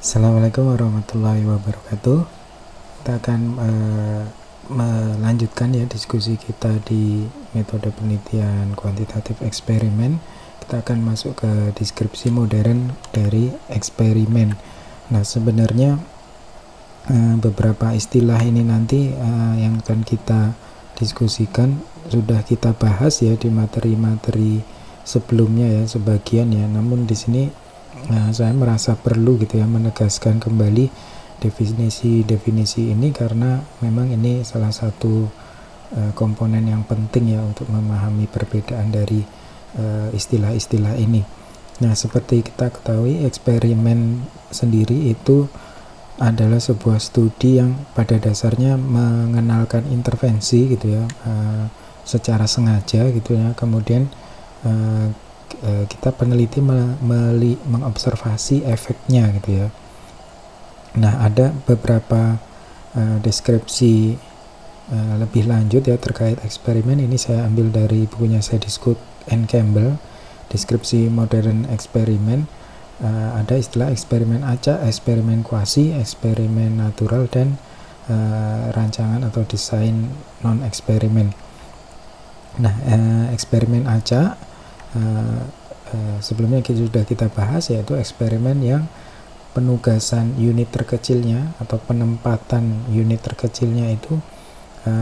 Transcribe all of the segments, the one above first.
Assalamualaikum warahmatullahi wabarakatuh. Kita akan melanjutkan ya diskusi kita di metode penelitian kuantitatif eksperimen. Kita akan masuk ke deskripsi modern dari eksperimen. Nah, sebenarnya beberapa istilah ini nanti yang akan kita diskusikan sudah kita bahas ya di materi-materi sebelumnya ya, sebagian ya. Namun di sini saya merasa perlu gitu ya menegaskan kembali definisi-definisi ini, karena memang ini salah satu komponen yang penting ya untuk memahami perbedaan dari istilah-istilah ini. Nah, seperti kita ketahui, eksperimen sendiri itu adalah sebuah studi yang pada dasarnya mengenalkan intervensi gitu ya, secara sengaja gitu ya. Kemudian kita peneliti mengobservasi efeknya gitu ya. Nah, ada beberapa deskripsi lebih lanjut ya terkait eksperimen. Ini saya ambil dari bukunya Sediscook and Campbell, deskripsi modern eksperimen. Ada istilah eksperimen acak, eksperimen kuasi, eksperimen natural, dan rancangan atau desain non eksperimen. Nah, eksperimen acak sebelumnya sudah kita bahas, yaitu eksperimen yang penugasan unit terkecilnya atau penempatan unit terkecilnya itu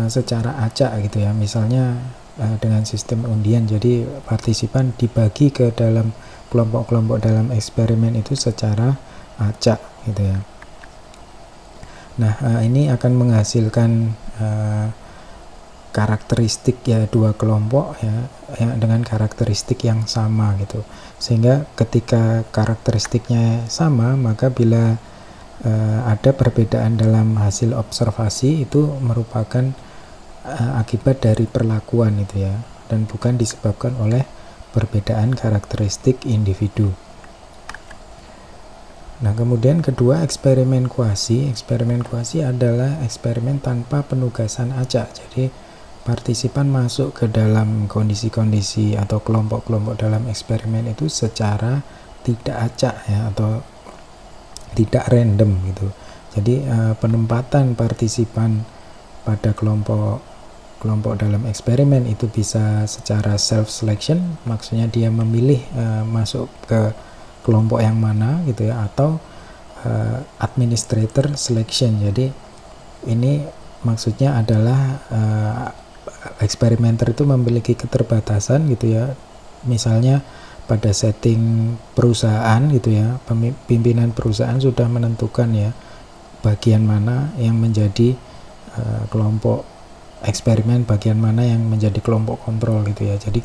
secara acak gitu ya. Misalnya dengan sistem undian, jadi partisipan dibagi ke dalam kelompok-kelompok dalam eksperimen itu secara acak gitu ya. Nah, ini akan menghasilkan karakteristik ya dua kelompok ya dengan karakteristik yang sama gitu, sehingga ketika karakteristiknya sama, maka bila ada perbedaan dalam hasil observasi itu merupakan akibat dari perlakuan itu ya, dan bukan disebabkan oleh perbedaan karakteristik individu. Nah, kemudian kedua, eksperimen kuasi. Eksperimen kuasi adalah eksperimen tanpa penugasan acak. Jadi partisipan masuk ke dalam kondisi-kondisi atau kelompok-kelompok dalam eksperimen itu secara tidak acak ya, atau tidak random gitu. Jadi penempatan partisipan pada kelompok dalam eksperimen itu bisa secara self selection, maksudnya dia memilih masuk ke kelompok yang mana gitu ya, atau administrator selection. Jadi ini maksudnya adalah eksperimenter itu memiliki keterbatasan gitu ya. Misalnya pada setting perusahaan gitu ya, pimpinan perusahaan sudah menentukan ya bagian mana yang menjadi kelompok eksperimen, bagian mana yang menjadi kelompok kontrol gitu ya. Jadi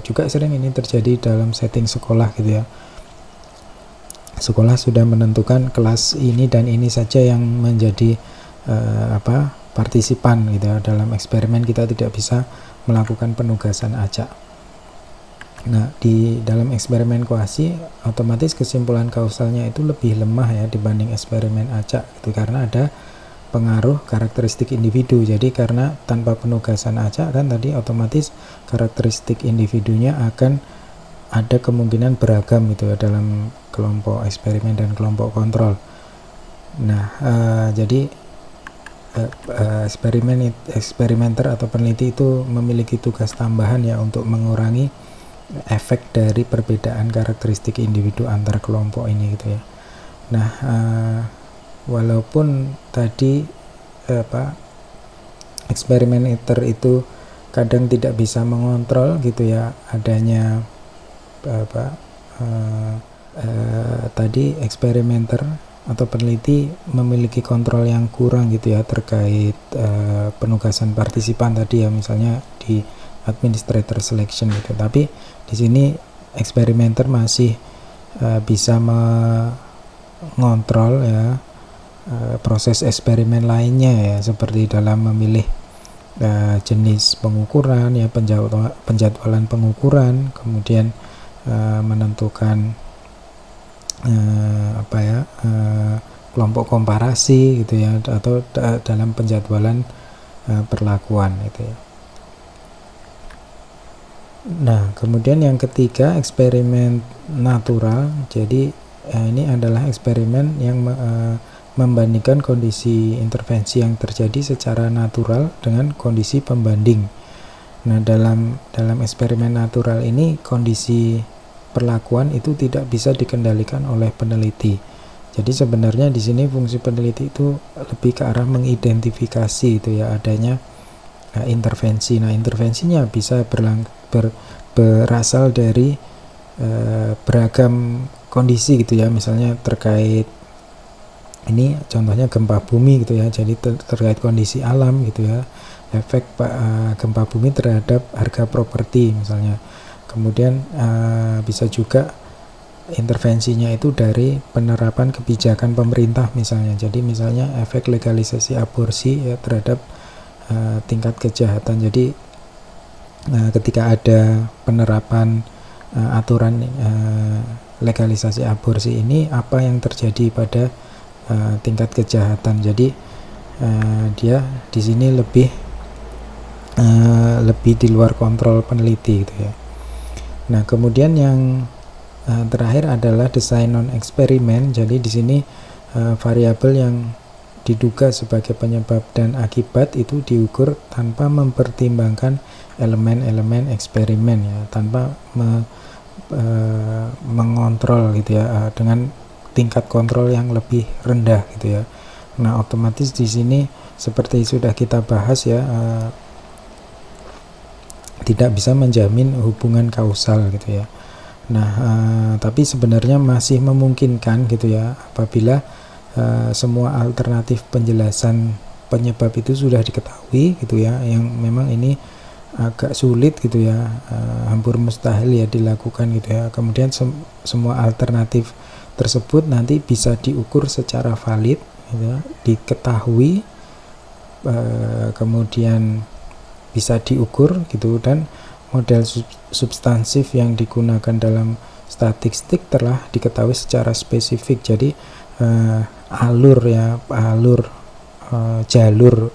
juga sering ini terjadi dalam setting sekolah gitu ya. Sekolah sudah menentukan kelas ini dan ini saja yang menjadi partisipan gitu ya. Dalam eksperimen kita tidak bisa melakukan penugasan acak. Nah, di dalam eksperimen kuasi otomatis kesimpulan kausalnya itu lebih lemah ya dibanding eksperimen acak gitu, karena ada pengaruh karakteristik individu. Jadi karena tanpa penugasan acak kan tadi, otomatis karakteristik individunya akan ada kemungkinan beragam gitu ya dalam kelompok eksperimen dan kelompok kontrol. Nah, jadi eksperimenter atau peneliti itu memiliki tugas tambahan ya untuk mengurangi efek dari perbedaan karakteristik individu antar kelompok ini gitu ya. Nah, walaupun tadi eksperimenter itu kadang tidak bisa mengontrol gitu ya adanya tadi eksperimenter atau peneliti memiliki kontrol yang kurang gitu ya terkait penugasan partisipan tadi ya, misalnya di administrator selection gitu. Tapi di sini eksperimenter masih bisa mengontrol ya proses eksperimen lainnya ya, seperti dalam memilih jenis pengukuran ya, penjadwalan pengukuran, kemudian menentukan kelompok komparasi gitu ya, atau dalam penjadwalan perlakuan gitu ya. Nah, kemudian yang ketiga, eksperimen natural. Jadi ini adalah eksperimen yang membandingkan kondisi intervensi yang terjadi secara natural dengan kondisi pembanding. Nah, dalam eksperimen natural ini kondisi perlakuan itu tidak bisa dikendalikan oleh peneliti. Jadi sebenarnya di sini fungsi peneliti itu lebih ke arah mengidentifikasi itu ya adanya intervensi. Nah, intervensinya bisa berasal dari beragam kondisi gitu ya, misalnya terkait ini contohnya gempa bumi gitu ya, jadi terkait kondisi alam gitu ya, efek gempa bumi terhadap harga properti misalnya. Kemudian bisa juga intervensinya itu dari penerapan kebijakan pemerintah misalnya, jadi misalnya efek legalisasi aborsi ya terhadap tingkat kejahatan. Jadi ketika ada penerapan aturan legalisasi aborsi ini, apa yang terjadi pada tingkat kejahatan. Jadi dia di sini lebih di luar kontrol peneliti gitu ya. Nah, kemudian yang terakhir adalah desain non eksperimen. Jadi di sini variabel yang diduga sebagai penyebab dan akibat itu diukur tanpa mempertimbangkan elemen-elemen eksperimen ya, tanpa mengontrol gitu ya, dengan tingkat kontrol yang lebih rendah gitu ya. Nah, otomatis di sini seperti sudah kita bahas ya, tidak bisa menjamin hubungan kausal gitu ya. Nah, tapi sebenarnya masih memungkinkan gitu ya apabila semua alternatif penjelasan penyebab itu sudah diketahui gitu ya, yang memang ini agak sulit gitu ya, hampir mustahil ya dilakukan gitu ya. Kemudian semua alternatif tersebut nanti bisa diukur secara valid gitu ya, diketahui, kemudian bisa diukur gitu, dan model substansif yang digunakan dalam statistik telah diketahui secara spesifik. Jadi jalur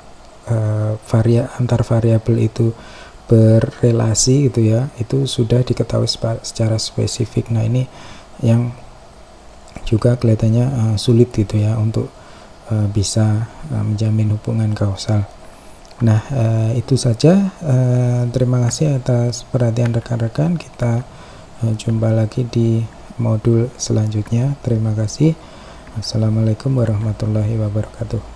antar variabel itu berrelasi gitu ya, itu sudah diketahui secara spesifik. Nah, ini yang juga kelihatannya sulit gitu ya untuk bisa menjamin hubungan kausal. Nah, itu saja. Terima kasih atas perhatian rekan-rekan. Kita jumpa lagi di modul selanjutnya. Terima kasih. Assalamualaikum warahmatullahi wabarakatuh.